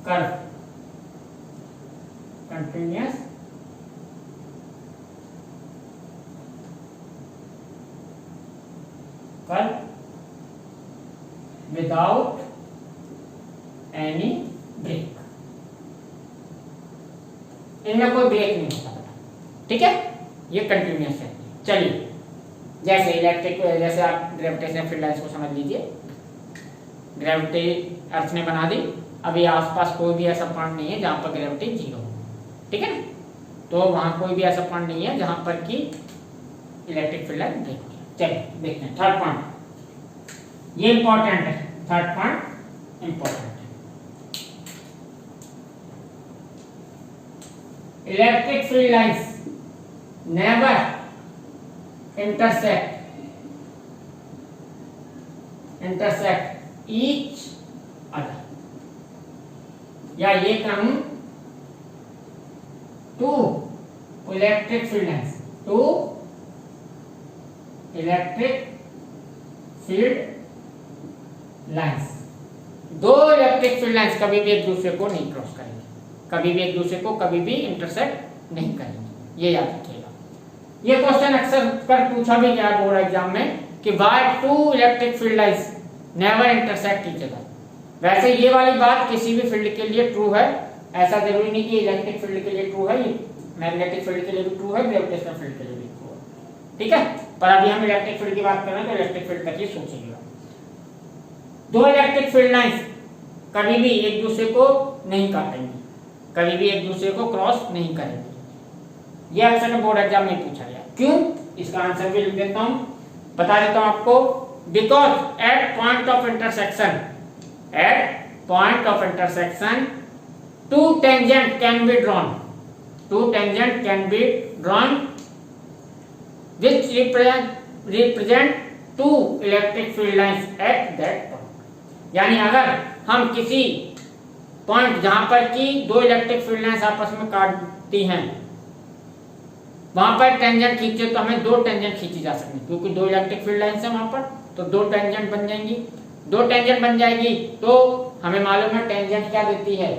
curve, continuous curve without any break. इनमें कोई ब्रेक नहीं होता बेटा, ठीक है, ये कंटिन्यूअस है। चलिए जैसे इलेक्ट्रिक, जैसे आप ग्रेविटेशनल फील्ड लाइंस को समझ लीजिए। ग्रेविटी अर्थ ने बना दी, अभी आसपास कोई भी ऐसा पॉइंट नहीं है जहां पर ग्रेविटी 0 हो, ठीक है ना, तो वहां कोई भी ऐसा पॉइंट नहीं है जहां पर कि इलेक्ट्रिक फील्ड लाइन ब्रेक हो। चलिए देखते हैं थर्ड पॉइंट, ये इंपॉर्टेंट है, थर्ड पॉइंट इंपॉर्टेंट है। Electric field lines never intersect each other, या ये कहूं two electric field lines, two electric field lines, दो इलेक्ट्रिक फील्ड लाइंस कभी भी एक दूसरे को नहीं क्रॉस करेंगे, कभी भी एक दूसरे को कभी भी इंटरसेक्ट नहीं करेंगे, ये याद रखिएगा। ये क्वेश्चन अक्सर कर पूछा भी गया बोर्ड एग्जाम में कि why two electric field lines never intersect each other. वैसे ये वाली बात किसी भी फील्ड के लिए ट्रू है, ऐसा जरूरी नहीं कि इलेक्ट्रिक फील्ड के लिए ट्रू है, ये मैग्नेटिक फील्ड के लिए भी ट्रू है, ग्रेविटेशनल फील्ड के लिए भी ट्रू है, ठीक है। पर अभी हम इलेक्ट्रिक फील्ड की बात कर रहे हैं तो इलेक्ट्रिक फील्ड तक ही सोचेंगे। दो इलेक्ट्रिक फील्ड लाइंस कभी भी एक दूसरे को नहीं काटेंगे, कभी भी एक दूसरे को क्रॉस नहीं करेंगे। यह अक्सर बोर्ड एग्जाम में पूछा गया। क्यों, इसका आंसर भी लिख देता हूं, बता देता हूं आपको। Because at point of intersection, at point of intersection two tangent can be drawn, two tangent can be drawn which represent two electric field lines at that point। यानी अगर हम किसी पॉइंट जहां पर कि दो इलेक्ट्रिक फील्ड लाइंस आपस में काटती हैं वहां पर टेंजेंट खींचे तो हमें दो टेंजेंट खींची जा सकती है, क्योंकि दो इलेक्ट्रिक फील्ड लाइंस है वहां पर, तो दो टेंजेंट बन जाएंगी। दो टेंजेंट बन जाएगी तो हमें मालूम है टेंजेंट क्या देती है,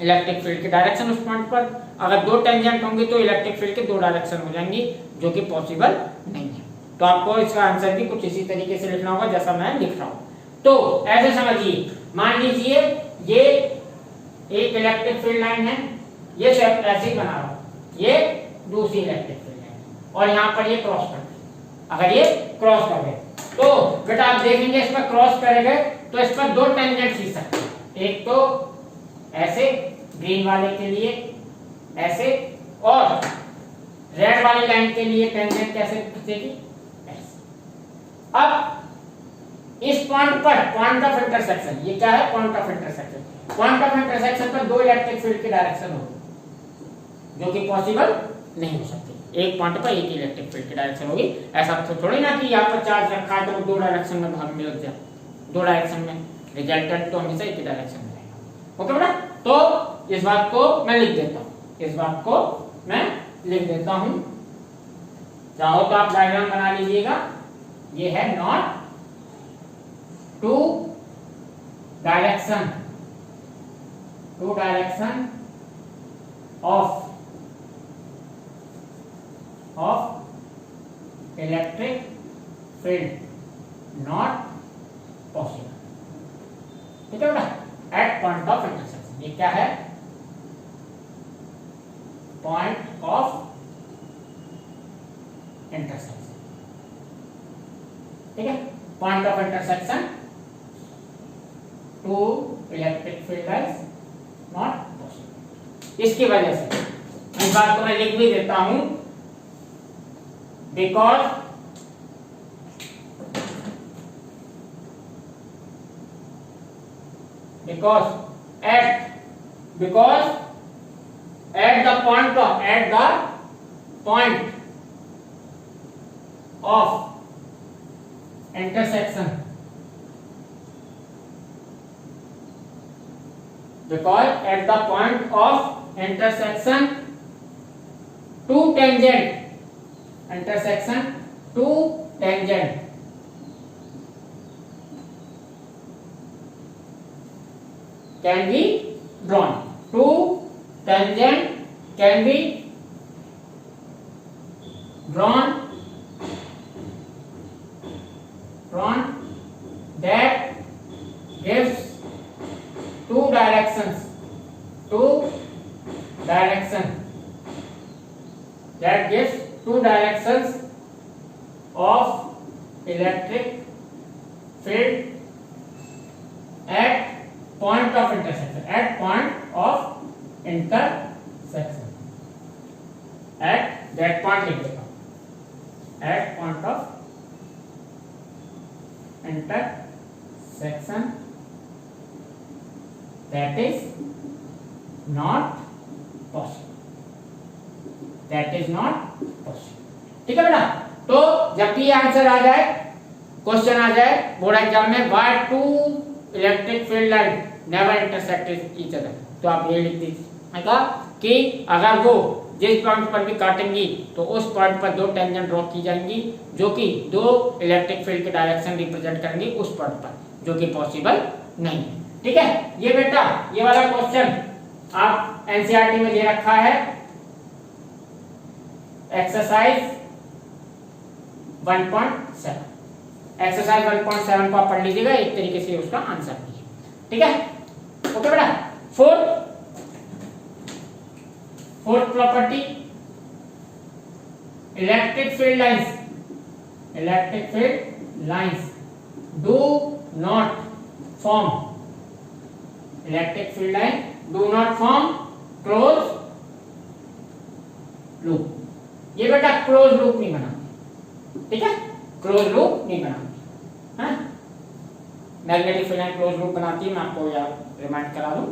इलेक्ट्रिक फील्ड की डायरेक्शन उस पॉइंट पर। अगर दो टेंजेंट होंगे तो इलेक्ट्रिक फील्ड के दो डायरेक्शन हो जाएंगी, जो कि पॉसिबल नहीं है। तो आपको इसका आंसर भी कुछ इसी तरीके से लिखना होगा जैसा मैं लिख रहा हूं। तो ऐसे समझिए, मान लीजिए ये एक इलेक्ट्रिक फील्ड लाइन है, ये ऐसे ही बना रहा हूं, ये दूसरी इलेक्ट्रिक फील्ड लाइन, और यहाँ पर ये क्रॉस कर गए। अगर ये क्रॉस कर गए तो बेटा आप देखेंगे इस पर क्रॉस करेंगे तो इस पर दो टेंजेंट खींच सकते हैं, एक तो ऐसे ग्रीन वाले के लिए ऐसे, और रेड वाली लाइन के लिए टेंजेंट कैसे खींचेगी, ऐसे। अब इस पॉइंट पर पॉइंट ऑफ इंटरसेक्शन, ये क्या है, point of intersection, point of intersection पर दो इलेक्ट्रिक फील्ड की डायरेक्शन होगी, जो कि पॉसिबल नहीं हो सकती। एक पॉइंट पर एक इलेक्ट्रिक फील्ड की डायरेक्शन होगी। ऐसा तो थोड़ी ना कि यहाँ पर चार्ज रखा है तो दो डायरेक्शन में भाग में लग जाए, दो डायरेक्शन में, रिजल्टेंट तो हमेशा एक ही डायरेक्शन में रहेगा। ओके बेटा, तो इस बात को मैं लिख देता हूं, इस बात को मैं लिख देता हूं। चाहो तो आप डायग्राम बना लीजिएगा। ये है not two direction, two direction of electric field not possible, ठीक है बेटा। एट पॉइंट ऑफ इंटरसेक्शन, ये क्या है, पॉइंट ऑफ इंटरसेक्शन, ठीक है। Point of intersection two electric field lines not possible. इसकी वजह से इस बात को मैं लिख भी देता हूं, because at the point of intersection, because at the point of intersection two tangent can be drawn, two tangent can be drawn that gives two directions that gives two directions of electric field at point of intersection, at point of intersection, at that point लिख देता हूं, at point of intersection that is not possible, that is not possible, ठीक है बेटा। तो जब भी आंसर आ जाए, क्वेश्चन आ जाए बोर्ड एग्जाम में, why two electric field line never intersected each other, तो आप ये लिख दीजिएगा कि अगर वो जिस पॉइंट पर भी काटेंगी तो उस पॉइंट पर दो टेंजेंट ड्रॉ की जाएंगी जो कि दो इलेक्ट्रिक फील्ड के डायरेक्शन रिप्रेजेंट करेंगी उस पॉइंट पर, जो कि पॉसिबल नहीं है। ठीक है, ये बेटा ये वाला क्वेश्चन आप एनसीईआरटी में दे रखा है, एक्सरसाइज 1.7। एक्सरसाइज 1.7 को आप पढ़ लीजिएगा, एक तरीके से उसका आंसर भी है। ठीक है, ओके बेटा। Fourth property, electric field lines do not form, electric field line do not form close loop. ये बेटा क्लोज लूप नहीं बनाते, ठीक है, क्लोज लूप नहीं बनाते। हाँ, magnetic field line close loop बनाती है, मैं आपको याद रिमाइंड करा दूं,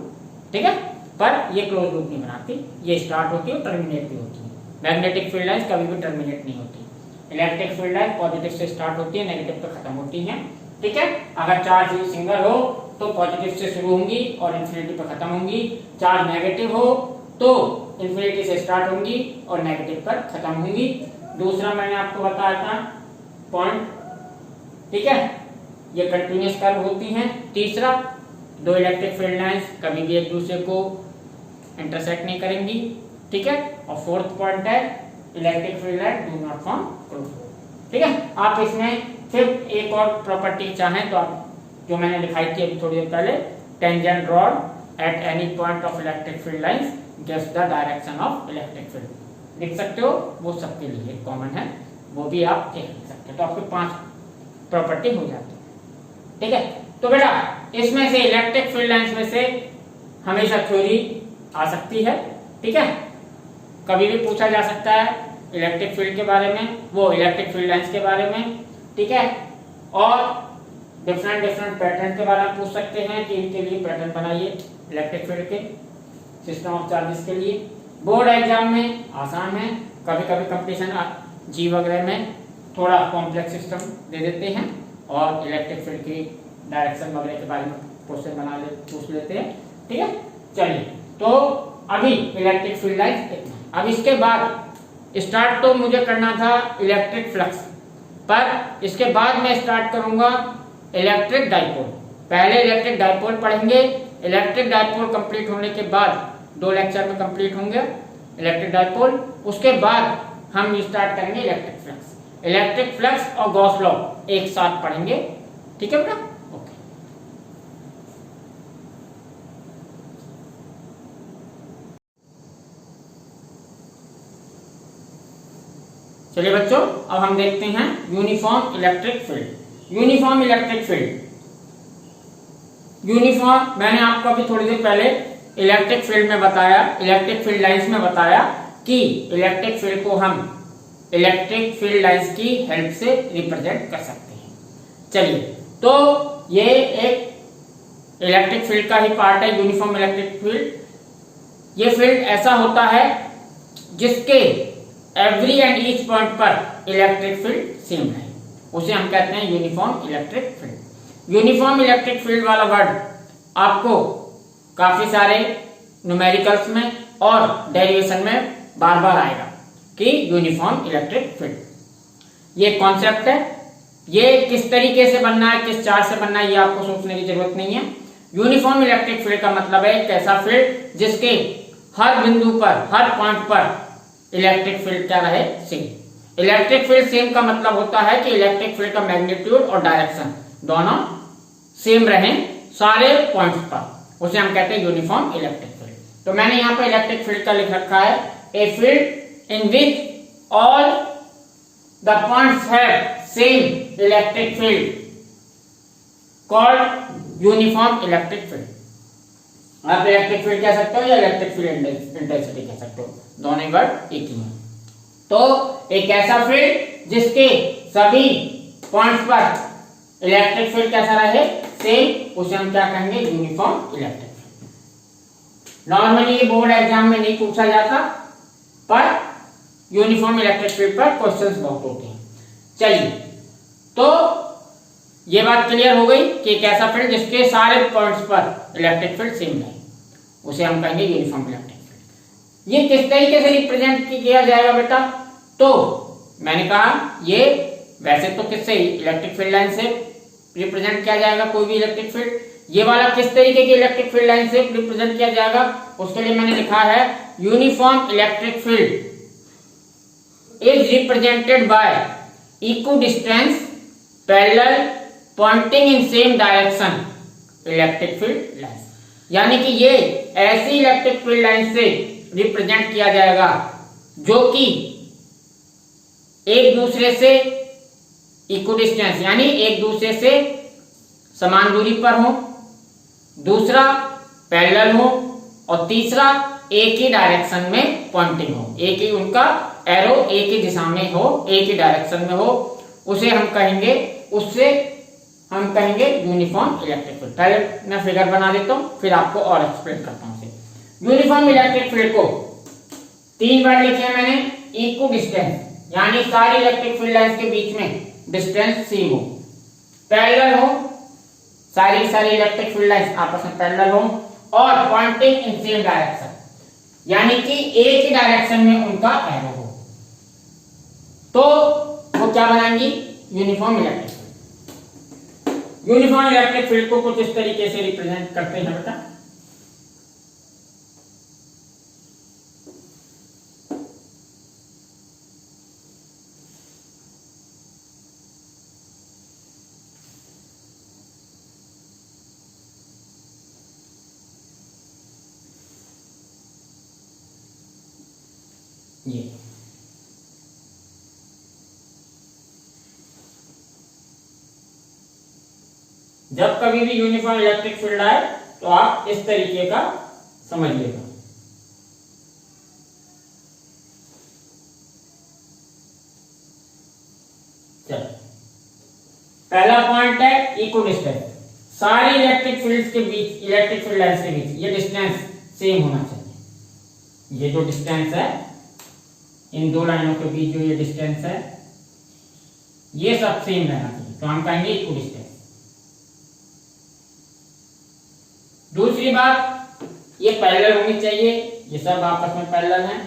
ठीक है, पर ये क्लोज लूप नहीं बनाती, ये स्टार्ट होती है और टर्मिनेट भी होती है। मैग्नेटिक फील्ड लाइन कभी भी टर्मिनेट नहीं होती। इलेक्ट्रिक फील्ड लाइन पॉजिटिव से स्टार्ट होती है, नेगेटिव पे खत्म होती है। ठीक है, अगर चार्ज सिंगल हो तो पॉजिटिव से शुरू होंगी और इंफिनिटी पर खत्म होंगी, चार्ज नेगेटिव हो तो इंफिनिटी से स्टार्ट होंगी और नेगेटिव पर खत्म होंगी। दूसरा मैंने आपको बताया था पॉइंट, ठीक है, ये कंटिन्यूअस कर्व होती हैं। तीसरा, दो इलेक्ट्रिक फील्ड लाइंस कभी भी एक दूसरे को इंटरसेक्ट नहीं करेंगी, ठीक है। और फोर्थ पॉइंट है electric field line do not form close loop. ठीक है, आप इसमें फिर एक और प्रॉपर्टी चाहें तो आप जो मैंने दिखाई थी अभी थोड़ी देर पहले, tangent rod at any point of electric field lines gives the direction of electric field, लिख सकते हो, वो सबके लिए कॉमन है, वो भी आप लिख सकते हो। तो आपके 5 प्रॉपर्टी हो जाती है। ठीक है, तो बेटा इसमें से इलेक्ट्रिक फील्ड लाइंस में से हमेशा थ्योरी आ सकती है, ठीक है, कभी भी पूछा जा सकता है इलेक्ट्रिक फील्ड के बारे में, वो इलेक्ट्रिक फील्ड लाइंस के बारे में, ठीक है, और डिफरेंट पैटर्न के बारे में पूछ सकते हैं कि इनके लिए पैटर्न बनाइए इलेक्ट्रिक फील्ड के, सिस्टम ऑफ चार्जेस के लिए। बोर्ड एग्जाम में आसान है, कभी कभी कंपटीशन जी वगैरह में थोड़ा कॉम्प्लेक्स सिस्टम दे देते हैं और इलेक्ट्रिक फील्ड की डायरेक्शन वगैरह के बारे में क्वेश्चन पूछ लेते हैं। ठीक है, चलिए, तो अभी इलेक्ट्रिक फील्ड लाइन इतना। अब इसके बाद स्टार्ट तो मुझे करना था इलेक्ट्रिक फ्लक्स, पर इसके बाद मैं स्टार्ट करूंगा इलेक्ट्रिक डाइपोल। पहले इलेक्ट्रिक डाइपोल पढ़ेंगे, इलेक्ट्रिक डाइपोल कंप्लीट होने के बाद 2 लेक्चर में कंप्लीट होंगे इलेक्ट्रिक डाइपोल, उसके बाद हम स्टार्ट करेंगे इलेक्ट्रिक फ्लक्स। इलेक्ट्रिक फ्लक्स और गॉस लॉ एक साथ पढ़ेंगे, ठीक है बेटा, ओके। चलिए बच्चों, अब हम देखते हैं uniform electric field. Uniform electric field, uniform मैंने आपको अभी थोड़ी देर पहले इलेक्ट्रिक फील्ड में बताया, इलेक्ट्रिक फील्ड लाइंस में बताया कि इलेक्ट्रिक फील्ड को हम इलेक्ट्रिक फील्ड लाइंस की हेल्प से रिप्रेजेंट कर सकते हैं। चलिए, तो ये एक इलेक्ट्रिक फील्ड का ही पार्ट है यूनिफॉर्म इलेक्ट्रिक फील्ड। ये फील्ड ऐसा होता है जिसके एवरी एंड ईच पॉइंट पर इलेक्ट्रिक फील्ड सेम है, उसे हम कहते हैं uniform electric field. Uniform electric field वाला वर्ड आपको काफी सारे न्यूमेरिकल्स में और डेरिवेशन में बार बार आएगा कि यूनिफॉर्म इलेक्ट्रिक फील्ड। ये कॉन्सेप्ट है, ये किस तरीके से बनना है, किस चार्ज से बनना है, ये आपको सोचने की जरूरत नहीं है। यूनिफॉर्म इलेक्ट्रिक फील्ड का मतलब है एक ऐसा फील्ड जिसके हर बिंदु पर, हर पॉइंट पर इलेक्ट्रिक फील्ड क्या रहे, सेम। इलेक्ट्रिक फील्ड सेम का मतलब होता है कि इलेक्ट्रिक फील्ड का मैग्नीट्यूड और डायरेक्शन दोनों सेम रहे सारे पॉइंट्स पर, उसे हम कहते हैं यूनिफॉर्म इलेक्ट्रिक फील्ड। तो मैंने यहाँ पर इलेक्ट्रिक फील्ड का लिख रखा है, a field in which all the points have same electric field called uniform electric field. आप इलेक्ट्रिक फील्ड कह सकते हो या इलेक्ट्रिक फील्ड इंटेंसिटी कह सकते हो, दोनों वर्ड एक ही है। तो एक ऐसा फील्ड जिसके सभी पॉइंट्स पर इलेक्ट्रिक फील्ड कैसा रहे, सेम, उसे हम क्या कहेंगे, यूनिफॉर्म इलेक्ट्रिक फील्ड। नॉर्मली ये बोर्ड एग्जाम में नहीं पूछा जाता, पर यूनिफॉर्म इलेक्ट्रिक फील्ड पर क्वेश्चंस बहुत होते हैं। चलिए, तो ये बात क्लियर हो गई कि एक ऐसा फील्ड जिसके सारे पॉइंट्स पर इलेक्ट्रिक फील्ड सेम है, उसे हम कहेंगे यूनिफॉर्म इलेक्ट्रिक फील्ड। ये किस तरीके से रिप्रेजेंट किया जाएगा बेटा? तो मैंने कहा ये वैसे तो किससे, इलेक्ट्रिक फील्ड लाइन से रिप्रेजेंट किया जाएगा कोई भी इलेक्ट्रिक फील्ड। ये वाला किस तरीके की इलेक्ट्रिक फील्ड लाइन से रिप्रेजेंट किया जाएगा, उसके लिए मैंने लिखा है uniform electric field is represented by equidistance parallel pointing in same direction electric field line. यानी कि ये ऐसी इलेक्ट्रिक फील्ड लाइन से रिप्रेजेंट किया जाएगा जो कि एक दूसरे से इक्विडिस्टेंस यानी एक दूसरे से समान दूरी पर हो, दूसरा पैरेलल हो, और तीसरा एक ही डायरेक्शन में पॉइंटिंग हो, एक ही उनका एरो एक ही दिशा में हो, एक ही डायरेक्शन में हो, उसे हम कहेंगे, उससे हम कहेंगे यूनिफॉर्म इलेक्ट्रिक फील्ड। पहले मैं फिगर बना देता हूं, फिर आपको और एक्सप्लेन करता हूं उसे। यूनिफॉर्म इलेक्ट्रिक फील्ड को 3 बार लिखे हैं मैंने। इक्वल डिस्टेंस यानी सारी इलेक्ट्रिक फील्ड लाइंस के बीच में डिस्टेंस सेम हो, पैरेलल हो, सारी इलेक्ट्रिक फील्ड लाइंस आपस में पैरेलल हो, और पॉइंटिंग इन सेम डायरेक्शन यानी कि एक ही डायरेक्शन में उनका एरो हो, तो वो क्या बनाएंगी? Uniform electric field. Uniform electric field को कुछ इस तरीके से रिप्रेजेंट करते हैं बेटा। ये जब कभी भी यूनिफॉर्म इलेक्ट्रिक फील्ड आए तो आप इस तरीके का समझिएगा। चलो, पहला पॉइंट है इक्विडिस्टेंस। सारी इलेक्ट्रिक फील्ड्स के बीच, इलेक्ट्रिक फील्ड लाइंस के बीच ये डिस्टेंस सेम होना चाहिए। ये जो डिस्टेंस है इन दो लाइनों के बीच, जो ये डिस्टेंस है, ये सब सेम रहना चाहिए, तो हम कहेंगे इक्विडिस्टेंस। दूसरी बात, ये पैरेलल होनी चाहिए, ये सब आपस में पैरेलल हैं।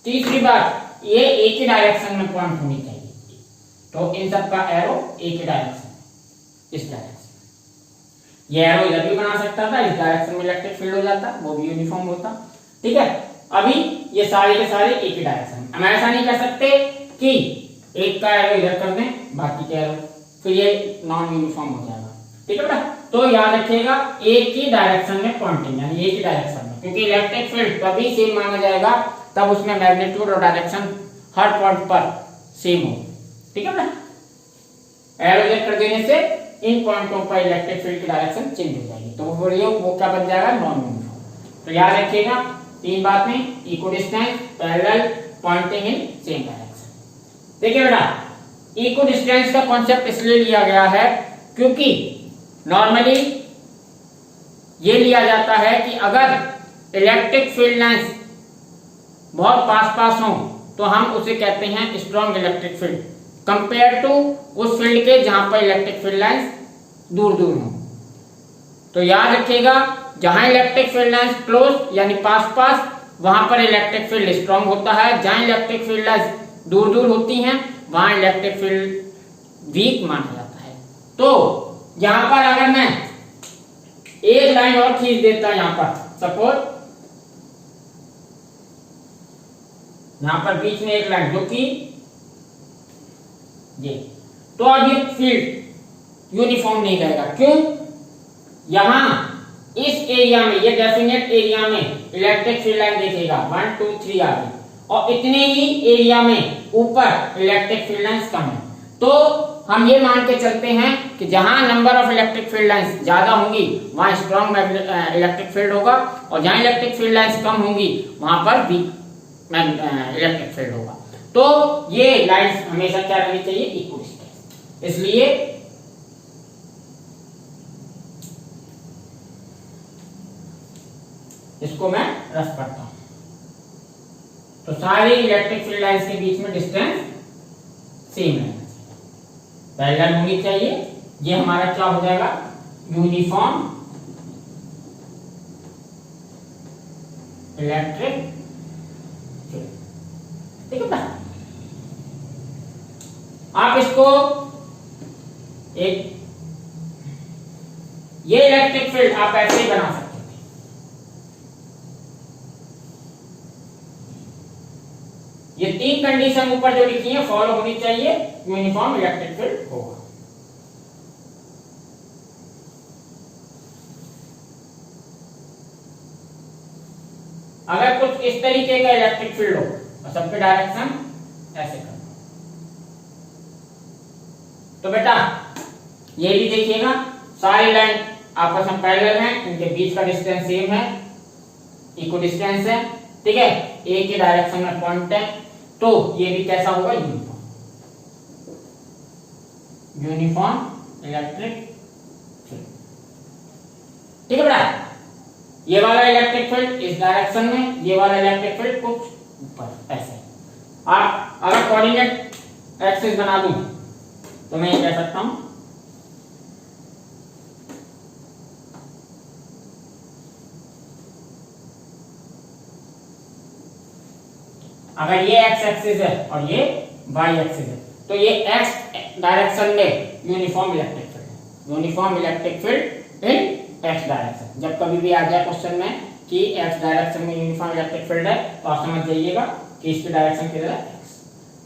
तीसरी बात, ये एक ही डायरेक्शन में पॉइंट होनी चाहिए, तो इन सब का एरो एक ही डायरेक्शन, इस डायरेक्शन। ये एरो इधर भी बना सकता था, इस डायरेक्शन में इलेक्ट्रिक फील्ड हो जाता, वो भी यूनिफॉर्म होता। ठीक है, अभी ये सारे के सारे एक ही डायरेक्शन। हम ऐसा नहीं कर सकते कि एक का एरो इधर कर दें, बाकी का एरो, फिर ये नॉन यूनिफॉर्म हो जाएगा। ठीक है बेटा, तो याद रखिएगा एक ही डायरेक्शन में पॉइंटिंग, यानी एक ही डायरेक्शन में, क्योंकि इलेक्ट्रिक फील्ड तभी सेम माना जाएगा तब उसमें मैग्नीट्यूड और डायरेक्शन हर पॉइंट पर सेम हो। ठीक है बेटा, एरो इधर कर देने से इन पॉइंटों पर इलेक्ट्रिक फील्ड की डायरेक्शन चेंज हो जाएगी, तो वो क्या बन जाएगा? Non uniform. तो याद रखिएगा 3 बात में, equidistance, parallel, pointing in same direction. देखिए बेटा, इक्विडिस्टेंस का कॉन्सेप्ट इसलिए लिया गया है क्योंकि नॉर्मली ये लिया जाता है कि अगर इलेक्ट्रिक फील्ड लाइंस बहुत पास हो तो हम उसे कहते हैं strong electric field, compare to उस फील्ड के जहां पर इलेक्ट्रिक फील्ड लाइंस दूर हो। तो याद रखिएगा, जहां इलेक्ट्रिक फील्ड लाइंस क्लोज यानी पास वहां पर इलेक्ट्रिक फील्ड स्ट्रॉन्ग होता है, जहां इलेक्ट्रिक फील्ड लाइंस दूर होती हैं वहां इलेक्ट्रिक फील्ड वीक माना जाता है। तो यहां पर अगर मैं एक लाइन और खींच देता, यहां पर सपोज यहां पर बीच में एक लाइन, जो कि ये, तो अब ये फील्ड यूनिफॉर्म नहीं रहेगा। क्यों? यहां इस एरिया में, ये डेफिनेट एरिया में इलेक्ट्रिक फील्ड लाइन देखिएगा 1 2 3 आ गई, और इतने ही एरिया में ऊपर इलेक्ट्रिक फील्ड लाइंस कम है। तो हम ये मान के चलते हैं कि जहां number of electric field lines ज्यादा होंगी वहां स्ट्रॉन्ग इलेक्ट्रिक फील्ड होगा, और जहां इलेक्ट्रिक फील्ड लाइंस कम होंगी वहां पर वीक इलेक्ट्रिक फील्ड होगा। तो ये लाइंस हमेशा क्या रहनी चाहिए? इक्विडिस्टेंस। इसलिए इसको मैं रफ करता हूं। तो सारी इलेक्ट्रिक फील्ड लाइंस के बीच में डिस्टेंस सेम रहना चाहिए, पैरेलल होनी चाहिए। ये हमारा क्या हो जाएगा? Uniform electric field. ठीक है ना? आप इसको एक ये इलेक्ट्रिक फील्ड आप ऐसे ही बना सकते थे। ये 3 कंडीशन ऊपर जो लिखी है फॉलो होनी चाहिए, यूनिफॉर्म इलेक्ट्रिक फील्ड होगा। अगर कुछ इस तरीके का इलेक्ट्रिक फील्ड हो और सबके डायरेक्शन ऐसे करना, तो बेटा ये भी देखिएगा सारी लाइन आपस में पैरेलल हैं, इनके बीच का डिस्टेंस सेम है, इक्वल डिस्टेंस है। ठीक है, एक ही डायरेक्शन में पॉइंट है, तो ये भी कैसा होगा? Uniform electric field. ठीक है बेटा, ये वाला इलेक्ट्रिक फील्ड इस डायरेक्शन में, ये वाला इलेक्ट्रिक फील्ड कुछ ऊपर ऐसे। आप अगर कोऑर्डिनेट एक्सिस बना दूं तो मैं ये कह सकता हूं अगर ये एक्स एक्सिस है और ये वाई एक्सिस है, तो ये एक्स डायरेक्शन में यूनिफॉर्म इलेक्ट्रिक फील्ड है। यूनिफॉर्म इलेक्ट्रिक फील्ड इन एक्स डायरेक्शन। जब कभी भी आ जाए क्वेश्चन में कि एक्स डायरेक्शन में यूनिफॉर्म इलेक्ट्रिक फील्ड है, तो आप समझ जाइएगा कि इसकी डायरेक्शन किधर है? एक्स।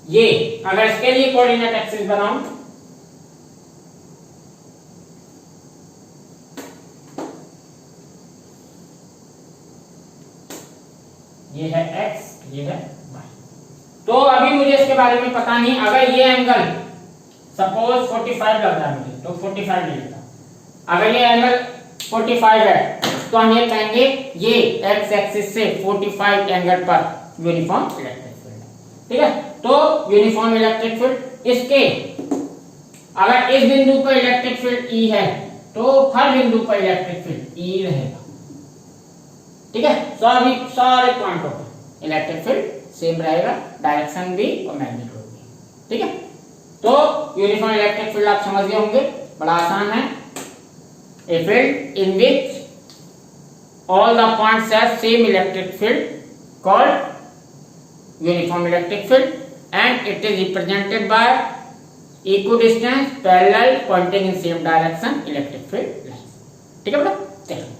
ये अगर इसके लिए कोऑर्डिनेट एक्सिस बनाऊं, ये है x, ये है y। तो अभी मुझे इसके बारे में पता नहीं, अगर ये एंगल सपोज 45 लग रहा है मुझे, तो 45 ले लेता। अगर ये एंगल 45 है तो हम ये कहेंगे ये x एक्सिस से 45 एंगल पर यूनिफॉर्म इलेक्ट्रिक फील्ड है। ठीक है, तो यूनिफॉर्म इलेक्ट्रिक फील्ड इसके, अगर इस बिंदु पर इलेक्ट्रिक फील्ड E है तो हर बिंदु पर इलेक्ट्रिक फील्ड E रहेगा। ठीक है, सभी सारे पॉइंटों पर इलेक्ट्रिक फील्ड सेम रहेगा, डायरेक्शन भी और मैग्नीट्यूड भी। ठीक है, तो यूनिफॉर्म इलेक्ट्रिक फील्ड आप समझ गए होंगे, बड़ा आसान है। A field in which all the points have same electric field called uniform electric field, and it is represented by equidistant parallel pointing in same direction electric field lines। ठीक है बेटा, चलिए।